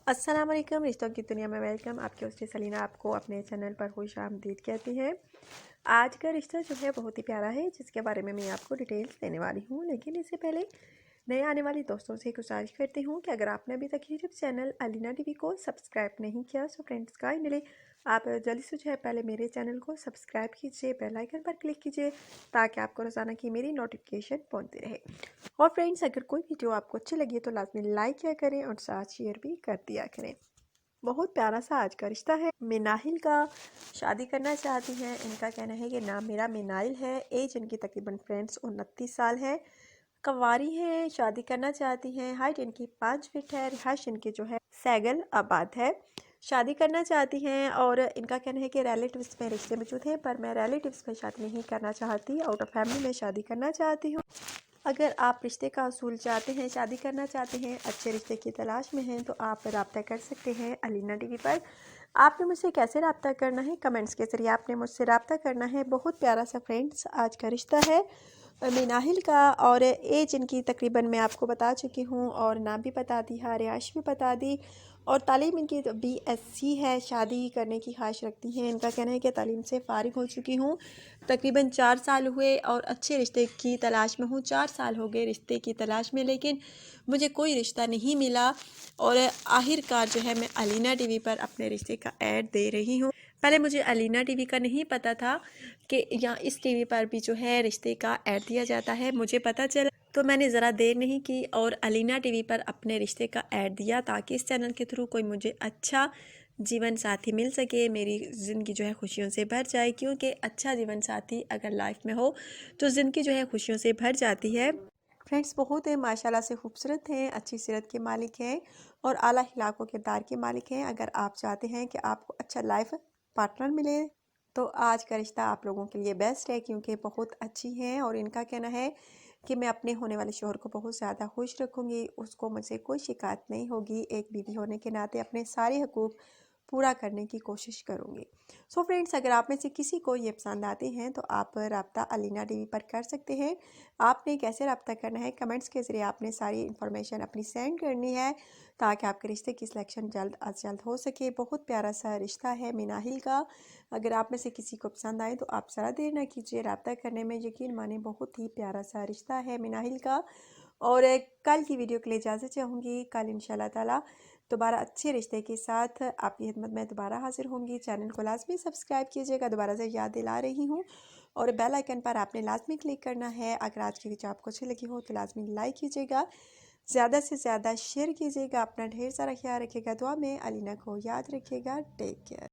अस्सलाम वालेकुम, रिश्तों की दुनिया में वेलकम। आपकी होस्ट सलीना आपको अपने चैनल पर खुश आमदीद कहती हैं। आज का रिश्ता जो है बहुत ही प्यारा है, जिसके बारे में मैं आपको डिटेल्स देने वाली हूँ। लेकिन इससे पहले नए आने वाले दोस्तों से गुजारिश करती हूँ कि अगर आपने अभी तक यूट्यूब चैनल अलीना टीवी को सब्सक्राइब नहीं किया सो फ्रेंड्स काइंडली आप जल्दी से जो है पहले मेरे चैनल को सब्सक्राइब कीजिए, बेल आइकन पर क्लिक कीजिए ताकि आपको रोज़ाना की मेरी नोटिफिकेशन पहुँचती रहे। और फ्रेंड्स, अगर कोई वीडियो आपको अच्छी लगी तो लाजमी लाइक किया करें और साथ शेयर भी कर दिया करें। बहुत प्यारा सा आज का रिश्ता है। मिनाहिल का शादी करना चाहती हैं। इनका कहना है कि नाम मेरा मिनाइल है। एज इनकी तकरीबन फ्रेंड्स 29 साल है। कवारी हैं, शादी करना चाहती हैं। हाइट इनकी 5 फीट है। रिहाइश इनकी जो है सैगल आबाद है। शादी करना चाहती हैं और इनका कहना है कि रिलेटिव्स में रिश्ते मौजूद हैं, पर मैं रिलेटिव्स में शादी नहीं करना चाहती, आउट ऑफ फैमिली में शादी करना चाहती हूँ। अगर आप रिश्ते का असूल चाहते हैं, शादी करना चाहते हैं, अच्छे रिश्ते की तलाश में हैं, तो आप रब्ता कर सकते हैं अलीना टीवी पर। आपने मुझसे कैसे रब्ता करना है, कमेंट्स के ज़रिए आपने मुझसे रब्ता करना है। बहुत प्यारा सा फ्रेंड्स आज का रिश्ता है मिनाहिल का। और एज इनकी तकरीबन मैं आपको बता चुकी हूँ और नाम भी बता दी है, रिहाइश भी बता दी। और तालीम इनकी BSc है। शादी करने की ख्वाहिश रखती हैं। इनका कहना है कि तालीम से फ़ारिग हो चुकी हूँ, तकरीबन 4 साल हुए और अच्छे रिश्ते की तलाश में हूँ। 4 साल हो गए रिश्ते की तलाश में, लेकिन मुझे कोई रिश्ता नहीं मिला। और आखिरकार जो है मैं अलीना टीवी पर अपने रिश्ते का ऐड दे रही हूँ। पहले मुझे अलीना टीवी का नहीं पता था कि यहाँ इस टीवी पर भी जो है रिश्ते का ऐड दिया जाता है। मुझे पता चला तो मैंने ज़रा देर नहीं की और अलीना टीवी पर अपने रिश्ते का ऐड दिया, ताकि इस चैनल के थ्रू कोई मुझे अच्छा जीवन साथी मिल सके, मेरी ज़िंदगी जो है खुशियों से भर जाए। क्योंकि अच्छा जीवन साथी अगर लाइफ में हो तो ज़िंदगी जो है खुशियों से भर जाती है। फ्रेंड्स बहुत है, माशाल्लाह से खूबसूरत हैं, अच्छी सीरत के मालिक हैं और आला अखलाक व किरदार के मालिक हैं। अगर आप चाहते हैं कि आपको अच्छा लाइफ पार्टनर मिले तो आज का रिश्ता आप लोगों के लिए बेस्ट है, क्योंकि बहुत अच्छी हैं। और इनका कहना है कि मैं अपने होने वाले शोहर को बहुत ज़्यादा खुश रखूँगी, उसको मुझसे कोई शिकायत नहीं होगी। एक बीवी होने के नाते अपने सारे हकूक़ पूरा करने की कोशिश करूँगी। सो फ्रेंड्स, अगर आप में से किसी को ये पसंद आते हैं तो आप रब्ता अलीना टीवी पर कर सकते हैं। आपने कैसे रब्ता करना है, कमेंट्स के ज़रिए आपने सारी इन्फॉर्मेशन अपनी सेंड करनी है, ताकि आपके रिश्ते की सिलेक्शन जल्द अज जल्द हो सके। बहुत प्यारा सा रिश्ता है मिनाहिल का। अगर आप में से किसी को पसंद आए तो आप ज़रा देर ना कीजिए रब्ता करने में। यकीन माने बहुत ही प्यारा सा रिश्ता है मिनाहिल का। और कल की वीडियो के लिए इजाज़त चाहूँगी। कल इंशाल्लाह ताला दोबारा अच्छे रिश्ते के साथ आपकी खिदमत में दोबारा हाजिर होंगी। चैनल को लाजमी सब्सक्राइब कीजिएगा, दोबारा से याद दिला रही हूँ। और बेल आइकन पर आपने लाजमी क्लिक करना है। अगर आज की वीडियो आपको अच्छी लगी हो तो लाजमी लाइक कीजिएगा, ज़्यादा से ज़्यादा शेयर कीजिएगा। अपना ढेर सारा ख्याल रखिएगा। दुआ में अलीना को याद रखिएगा। Take care.